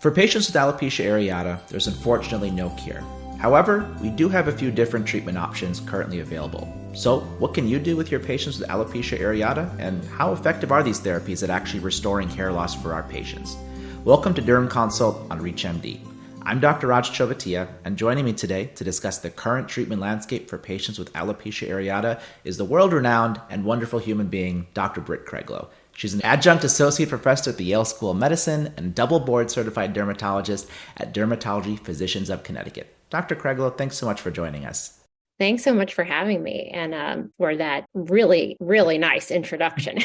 For patients with alopecia areata, there's unfortunately no cure. However, we do have a few different treatment options currently available. So, what can you do with your patients with alopecia areata, and how effective are these therapies at actually restoring hair loss for our patients? Welcome to Derm Consult on ReachMD. I'm Dr. Raj Chovatiya, and joining me today to discuss the current treatment landscape for patients with alopecia areata is the world-renowned and wonderful human being, Dr. Britt Craiglow. She's an Adjunct Associate Professor at the Yale School of Medicine and double board-certified dermatologist at Dermatology Physicians of Connecticut. Dr. Craiglow, thanks so much for joining us. Thanks so much for having me and for that really, really nice introduction.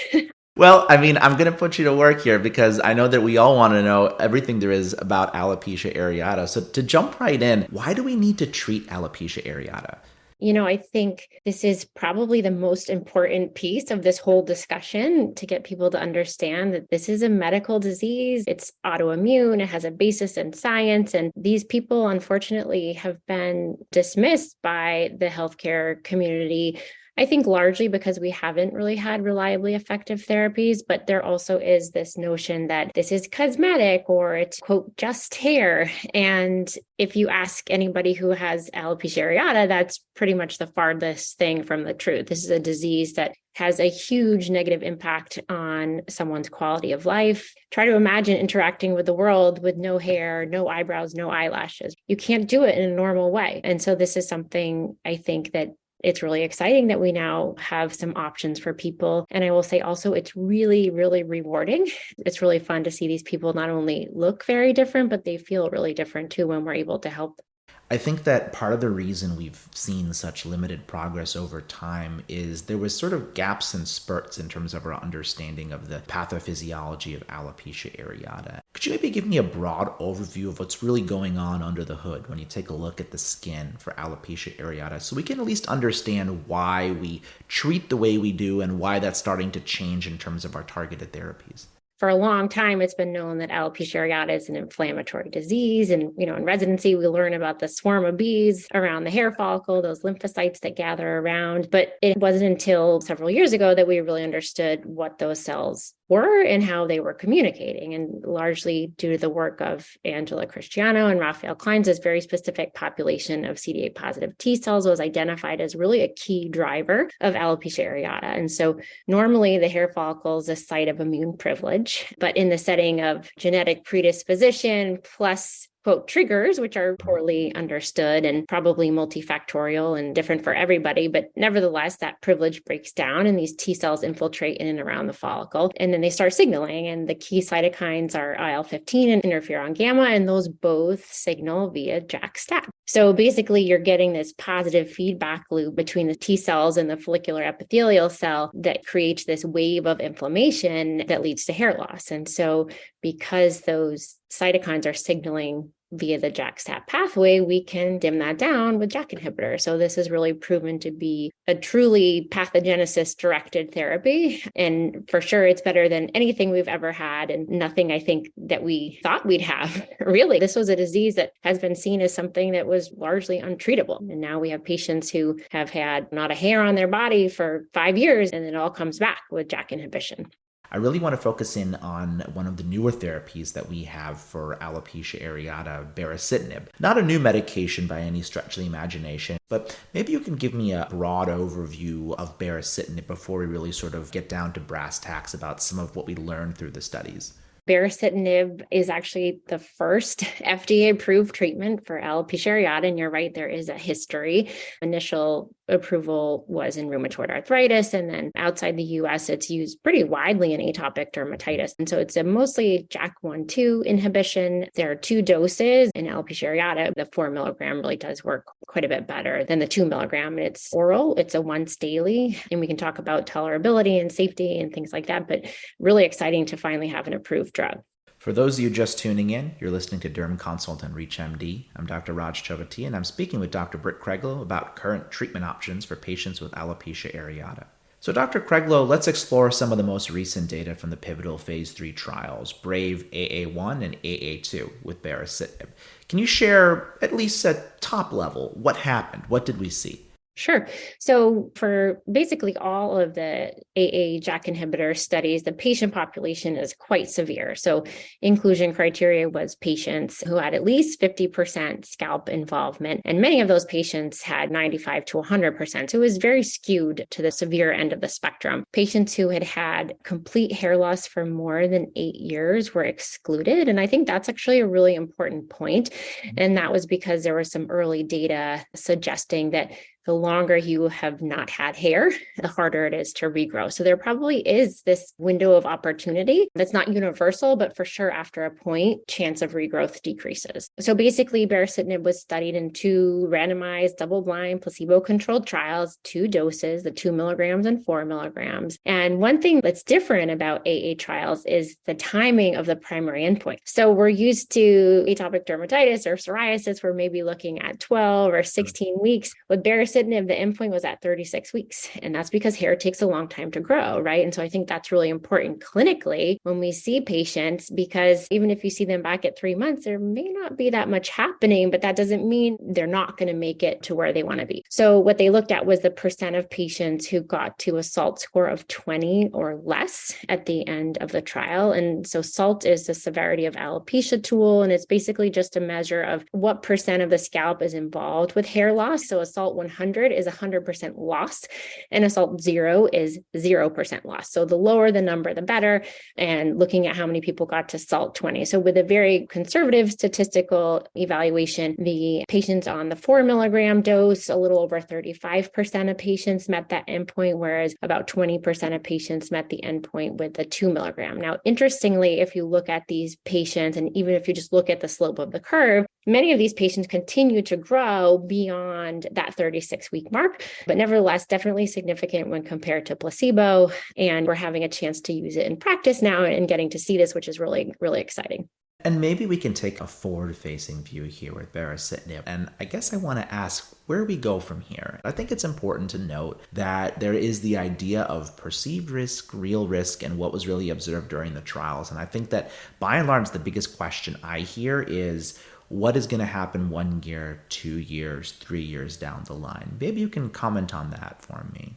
Well, I'm going to put you to work here because I know that we all want to know everything there is about alopecia areata. So to jump right in, why do we need to treat alopecia areata? I think this is probably the most important piece of this whole discussion to get people to understand that this is a medical disease. It's autoimmune. It has a basis in science. And these people, unfortunately, have been dismissed by the healthcare community, I think largely because we haven't really had reliably effective therapies, but there also is this notion that this is cosmetic or it's, quote, just hair. And if you ask anybody who has alopecia areata, that's pretty much the farthest thing from the truth. This is a disease that has a huge negative impact on someone's quality of life. Try to imagine interacting with the world with no hair, no eyebrows, no eyelashes. You can't do it in a normal way. And so this is something I think that it's really exciting that we now have some options for people. And I will say also, it's really, really rewarding. It's really fun to see these people not only look very different, but they feel really different too when we're able to help them. I think that part of the reason we've seen such limited progress over time is there was sort of gaps and spurts in terms of our understanding of the pathophysiology of alopecia areata. Could you maybe give me a broad overview of what's really going on under the hood when you take a look at the skin for alopecia areata so we can at least understand why we treat the way we do and why that's starting to change in terms of our targeted therapies? For a long time, it's been known that alopecia areata is an inflammatory disease. And, in residency, we learn about the swarm of bees around the hair follicle, those lymphocytes that gather around. But it wasn't until several years ago that we really understood what those cells were and how they were communicating. And largely due to the work of Angela Cristiano and Raphael Klein's very specific population of CD8 positive T cells was identified as really a key driver of alopecia areata. And so normally the hair follicle is a site of immune privilege, but in the setting of genetic predisposition plus quote triggers, which are poorly understood and probably multifactorial and different for everybody. But nevertheless, that privilege breaks down and these T cells infiltrate in and around the follicle. And then they start signaling. And the key cytokines are IL-15 and interferon gamma, and those both signal via JAK-STAT. So basically, you're getting this positive feedback loop between the T cells and the follicular epithelial cell that creates this wave of inflammation that leads to hair loss. And so because those cytokines are signaling via the JAK-STAT pathway, we can dim that down with JAK inhibitors. So this is really proven to be a truly pathogenesis-directed therapy. And for sure, it's better than anything we've ever had and nothing I think that we thought we'd have. Really, this was a disease that has been seen as something that was largely untreatable. And now we have patients who have had not a hair on their body for 5 years, and it all comes back with JAK inhibition. I really want to focus in on one of the newer therapies that we have for alopecia areata, baricitinib. Not a new medication by any stretch of the imagination, but maybe you can give me a broad overview of baricitinib before we really sort of get down to brass tacks about some of what we learned through the studies. Baricitinib is actually the first FDA-approved treatment for alopecia areata. And you're right, there is a history. Initial approval was in rheumatoid arthritis. And then outside the US, it's used pretty widely in atopic dermatitis. And so it's a mostly JAK1/2 inhibition. There are 2 doses in alopecia areata. The 4 milligram really does work quite a bit better than the 2 milligram. It's oral. It's a once daily. And we can talk about tolerability and safety and things like that. But really exciting to finally have an approved drug. For those of you just tuning in, you're listening to Derm Consult on ReachMD. I'm Dr. Raj Chovatiya, and I'm speaking with Dr. Britt Craiglow about current treatment options for patients with alopecia areata. So Dr. Craiglow, let's explore some of the most recent data from the pivotal phase 3 trials, BRAVE AA1 and AA2 with baricitinib. Can you share, at least at top level, what happened? What did we see? Sure. So for basically all of the AA-JAK inhibitor studies, the patient population is quite severe. So inclusion criteria was patients who had at least 50% scalp involvement, and many of those patients had 95 to 100%. So it was very skewed to the severe end of the spectrum. Patients who had had complete hair loss for more than 8 years were excluded. And I think that's actually a really important point. And that was because there was some early data suggesting that the longer you have not had hair, the harder it is to regrow. So there probably is this window of opportunity that's not universal, but for sure after a point, chance of regrowth decreases. So basically, baricitinib was studied in 2 randomized, double-blind, placebo-controlled trials, 2 doses, the 2 milligrams and 4 milligrams. And one thing that's different about AA trials is the timing of the primary endpoint. So we're used to atopic dermatitis or psoriasis, we're maybe looking at 12 or 16 weeks. With baricitinib, the endpoint was at 36 weeks. And that's because hair takes a long time to grow, right? And so I think that's really important clinically when we see patients, because even if you see them back at 3 months, there may not be that much happening, but that doesn't mean they're not going to make it to where they want to be. So what they looked at was the percent of patients who got to a SALT score of 20 or less at the end of the trial. And so SALT is the severity of alopecia tool, and it's basically just a measure of what percent of the scalp is involved with hair loss. So a SALT 100 is 100% loss, and a SALT 0 is 0% loss. So the lower the number, the better. And looking at how many people got to SALT 20. So with a very conservative statistical evaluation, the patients on the 4 milligram dose, a little over 35% of patients met that endpoint, whereas about 20% of patients met the endpoint with the 2 milligram. Now, interestingly, if you look at these patients, and even if you just look at the slope of the curve, many of these patients continue to grow beyond that 36-week mark, but nevertheless, definitely significant when compared to placebo. And we're having a chance to use it in practice now and getting to see this, which is really, really exciting. And maybe we can take a forward-facing view here with baricitinib. And I guess I want to ask where we go from here. I think it's important to note that there is the idea of perceived risk, real risk, and what was really observed during the trials. And I think that by and large, the biggest question I hear is, what is going to happen 1 year, 2 years, 3 years down the line? Maybe you can comment on that for me.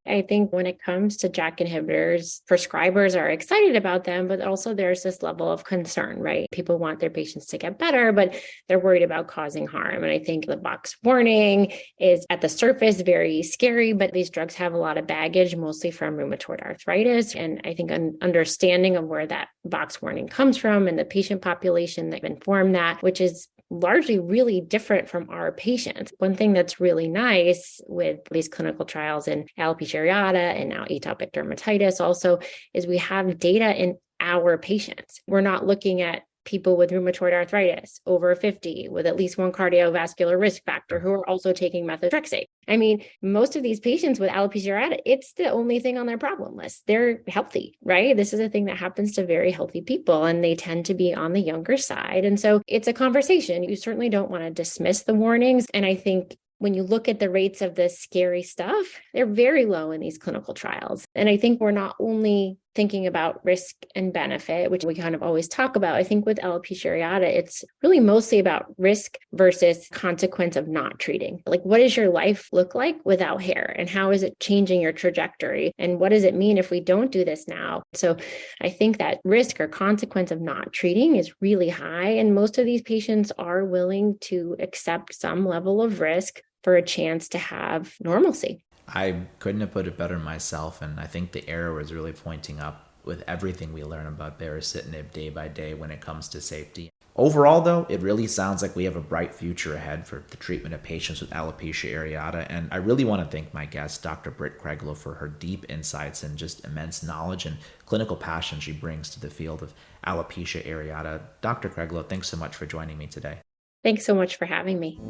I think when it comes to JAK inhibitors, prescribers are excited about them, but also there's this level of concern, right? People want their patients to get better, but they're worried about causing harm. And I think the box warning is at the surface very scary, but these drugs have a lot of baggage, mostly from rheumatoid arthritis. And I think an understanding of where that box warning comes from and the patient population that inform that, which is largely really different from our patients. One thing that's really nice with these clinical trials in alopecia areata and now atopic dermatitis also is we have data in our patients. We're not looking at people with rheumatoid arthritis over 50 with at least one cardiovascular risk factor who are also taking methotrexate. I mean, most of these patients with alopecia areata, it's the only thing on their problem list. They're healthy, right? This is a thing that happens to very healthy people, and they tend to be on the younger side. And so it's a conversation. You certainly don't want to dismiss the warnings. And I think when you look at the rates of this scary stuff, they're very low in these clinical trials. And I think we're not only thinking about risk and benefit, which we kind of always talk about. I think with alopecia areata, it's really mostly about risk versus consequence of not treating. Like, what does your life look like without hair? And how is it changing your trajectory? And what does it mean if we don't do this now? So I think that risk or consequence of not treating is really high. And most of these patients are willing to accept some level of risk for a chance to have normalcy. I couldn't have put it better myself, and I think the arrow is really pointing up with everything we learn about baricitinib day by day when it comes to safety. Overall, though, it really sounds like we have a bright future ahead for the treatment of patients with alopecia areata, and I really want to thank my guest, Dr. Britt Craiglow, for her deep insights and just immense knowledge and clinical passion she brings to the field of alopecia areata. Dr. Craiglow, thanks so much for joining me today. Thanks so much for having me.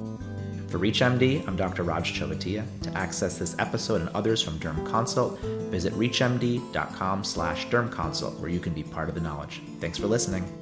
For ReachMD, I'm Dr. Raj Chovatiya. To access this episode and others from Derm Consult, visit reachmd.com/dermconsult, where you can be part of the knowledge. Thanks for listening.